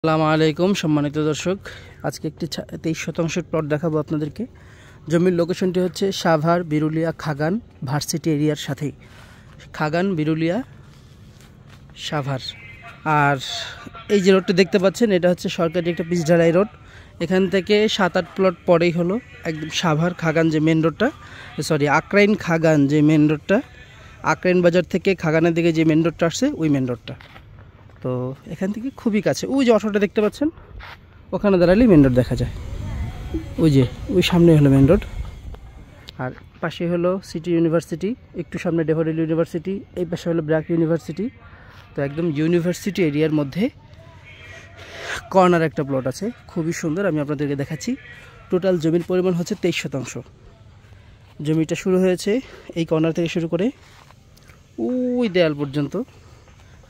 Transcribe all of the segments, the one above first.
আসসালামু আলাইকুম সম্মানিত দর্শক, আজকে একটি 23% প্লট দেখাবো আপনাদেরকে। জমির লোকেশনটি হচ্ছে সাভার বিরুলিয়া খাগান ভার্সিটি এরিয়ার সাথেই, খাগান বিরুলিয়া সাভার। আর এই যে রোডটি দেখতে পাচ্ছেন, এটা হচ্ছে সরকারি একটা পিচ ঢালাই রোড। এখান থেকে 7-8 প্লট পরেই হলো একদম সাভার খাগান যে মেন রোডটা, আকরাইন খাগান যে মেন রোডটা, আকরাইন বাজার থেকে খাগানের দিকে যে মেন রোডটা আসছে ওই মেন রোডটা। তো এখান থেকে খুবই কাছে, ওই যে অটোটা দেখতে পাচ্ছেন ওখানে দাঁড়ালেই মেন রোড দেখা যায়। ওই সামনে হলো মেন রোড, আর পাশে হলো সিটি ইউনিভার্সিটি, একটু সামনে ডেফোডিল ইউনিভার্সিটি, এই পাশে হলো ব্র্যাক ইউনিভার্সিটি। তো একদম ইউনিভার্সিটি এরিয়ার মধ্যে কর্নার একটা প্লট আছে, খুবই সুন্দর। আমি আপনাদেরকে দেখাচ্ছি। টোটাল জমির পরিমাণ হচ্ছে 23%। জমিটা শুরু হয়েছে এই কর্নার থেকে শুরু করে ওই দেয়াল পর্যন্ত।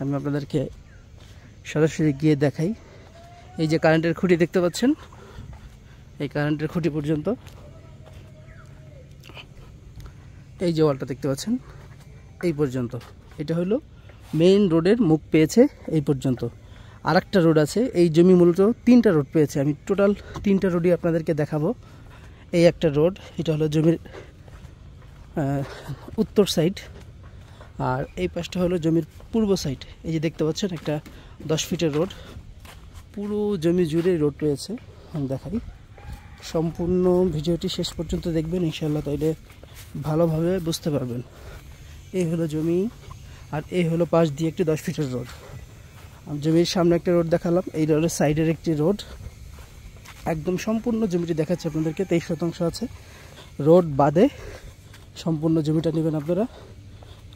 আমি আপনাদেরকে সরাসরি গিয়ে দেখাই। এই যে কারেন্টের খুঁটি দেখতে পাচ্ছেন, এই কারেন্টের খুঁটি পর্যন্ত, এই যে ওয়ালটা দেখতে পাচ্ছেন এই পর্যন্ত। এটা হলো মেইন রোডের মুখ পেয়েছে এই পর্যন্ত। আর একটা রোড আছে, এই জমি মূলত 3টা রোড পেয়েছে। আমি টোটাল 3টা রোডই আপনাদেরকে দেখাবো। এই একটা রোড, এটা হলো জমির উত্তর সাইড, আর এই পাশটা হলো জমির পূর্ব সাইড। এই যে দেখতে পাচ্ছেন একটা 10 ফিটের রোড, পুরো জমি জুড়ে রোড রয়েছে। আমি দেখাই, সম্পূর্ণ ভিডিওটি শেষ পর্যন্ত দেখবেন ইনশাআল্লাহ, তাইলে ভালোভাবে বুঝতে পারবেন। এই হলো জমি, আর এই হলো পাশ দিয়ে একটি 10 ফিটের রোড। আমি জমির সামনে একটা রোড দেখালাম, এই রোডের সাইডের একটি রোড। একদম সম্পূর্ণ জমিটি দেখাচ্ছে আপনাদেরকে। 23% আছে। রোড বাদে সম্পূর্ণ জমিটা নেবেন আপনারা,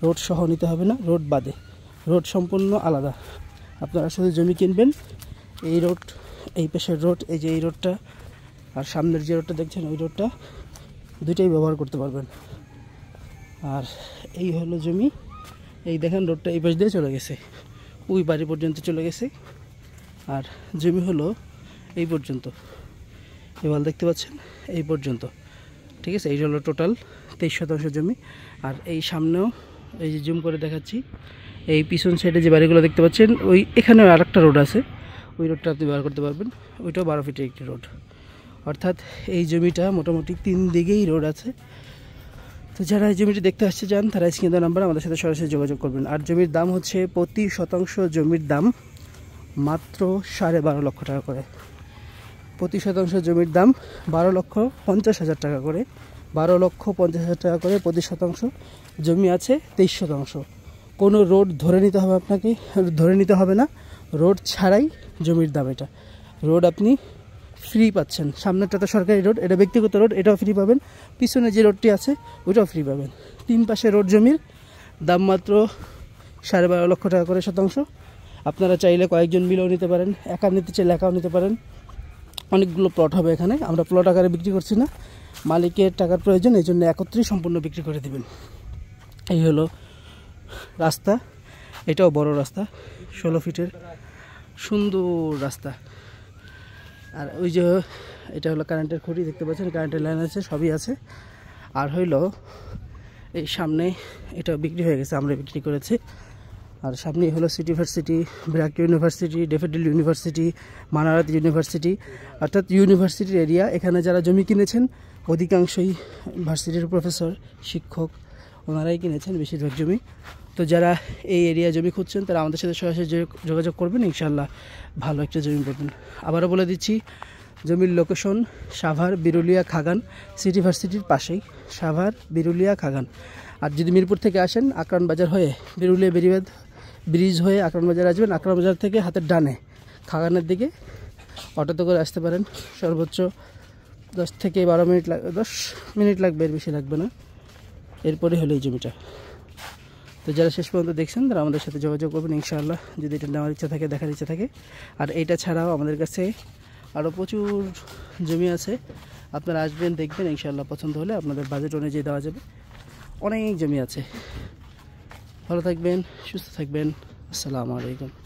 রোড সহ নিতে হবে না, রোড বাদে। রোড সম্পূর্ণ আলাদা। আপনারা শুধু জমি কিনবেন। এই রোড, এই পাশের রোড, এই যে এই রোডটা, আর সামনের যে রোডটা দেখছেন ওই রোডটা, দুইটাই ব্যবহার করতে পারবেন। আর এই হলো জমি। এই দেখেন রোডটা এই পাশ দিয়ে চলে গেছে, ওই বাড়ি পর্যন্ত চলে গেছে। আর জমি হলো এই পর্যন্ত, এই ওয়াল দেখতে পাচ্ছেন এই পর্যন্ত, ঠিক আছে। এই হলো টোটাল 23% জমি। আর এই সামনেও, এই যে জুম করে দেখাচ্ছি, এই পিছন সাইডে যে বাড়িগুলো দেখতে পাচ্ছেন, ওই এখানেও আর একটা রোড আছে, ওই রোডটা আপনি ব্যবহার করতে পারবেন। ওইটাও 12 ফিটের একটি রোড। অর্থাৎ এই জমিটা মোটামুটি 3 দিকেই রোড আছে। তো যারা এই জমিটি দেখতে আসতে চান তারা স্ক্রিনে নাম্বার আমাদের সাথে সরাসরি যোগাযোগ করবেন। আর জমির দাম হচ্ছে প্রতি শতাংশ জমির দাম মাত্র 12.5 লক্ষ টাকা করে। প্রতি শতাংশ জমির দাম 12,50,000 টাকা করে, 12,50,000 টাকা করে প্রতি শতাংশ। জমি আছে 23%। কোনো রোড ধরে নিতে হবে আপনাকে, ধরে নিতে হবে না, রোড ছাড়াই জমির দাম এটা। রোড আপনি ফ্রি পাচ্ছেন। সামনেরটা তো সরকারি রোড, এটা ব্যক্তিগত রোড, এটাও ফ্রি পাবেন। পিছনে যে রোডটি আছে ওইটাও ফ্রি পাবেন। 3 পাশে রোড, জমির দাম মাত্র 12.5 লক্ষ টাকা করে শতাংশ। আপনারা চাইলে কয়েকজন মিলেও নিতে পারেন, একা নিতে চাইলে একাও নিতে পারেন। অনেকগুলো প্লট হবে এখানে। আমরা প্লট আকারে বিক্রি করছি না, মালিকের টাকার প্রয়োজন, এই জন্য একত্রেই সম্পূর্ণ বিক্রি করে দেবেন। এই হলো রাস্তা, এটাও বড় রাস্তা, 16 ফিটের সুন্দর রাস্তা। আর ওই যে এটা হলো কারেন্টের খুঁটি দেখতে পাচ্ছেন, কারেন্টের লাইন আছে, সবই আছে। আর হইলো এই সামনে, এটা বিক্রি হয়ে গেছে, আমরা বিক্রি করেছি। আর সামনেই হলো city varsity, BRAC university, daffodil university, Manarat university, অর্থাৎ ইউনিভার্সিটির এরিয়া। এখানে যারা জমি কিনেছেন অধিকাংশই ভার্সিটির প্রফেসর, শিক্ষক, ওনারাই কিনেছেন বেশিরভাগ জমি। তো যারা এই এরিয়া জমি খুঁজছেন তারা আমাদের সাথে সরাসরি যোগাযোগ করবেন, ইনশাআল্লাহ ভালো একটা জমি পাবেন। আবারও বলে দিচ্ছি, জমির location Savar Birulia khagan, city ভার্সিটির পাশেই, সাভার বিরুলিয়া খাগান। আর যদি মিরপুর থেকে আসেন, আকরান বাজার হয়ে বিরুলিয়া বেরিবাদ ব্রিজ হয়ে আকরান বাজার আসবেন। আকরান বাজার থেকে হাতের ডানে খাগানের দিকে অটোতে করে আসতে পারেন। সর্বোচ্চ 10 থেকে 12 মিনিট 10 মিনিট লাগবে, এর বেশি লাগবে না। এরপরে হলো এই জমিটা। তো যারা শেষ পর্যন্ত দেখছেন তারা আমাদের সাথে যোগাযোগ করবেন ইনশাআল্লাহ, যদি এটা নেওয়ার ইচ্ছা থাকে, দেখার ইচ্ছা থাকে। আর এইটা ছাড়াও আমাদের কাছে আরও প্রচুর জমি আছে। আপনারা আসবেন, দেখবেন, ইনশাআল্লাহ পছন্দ হলে আপনাদের বাজেট অনুযায়ী দেওয়া যাবে। অনেক জমি আছে। ভালো থাকবেন, সুস্থ থাকবেন। আসসালামু আলাইকুম।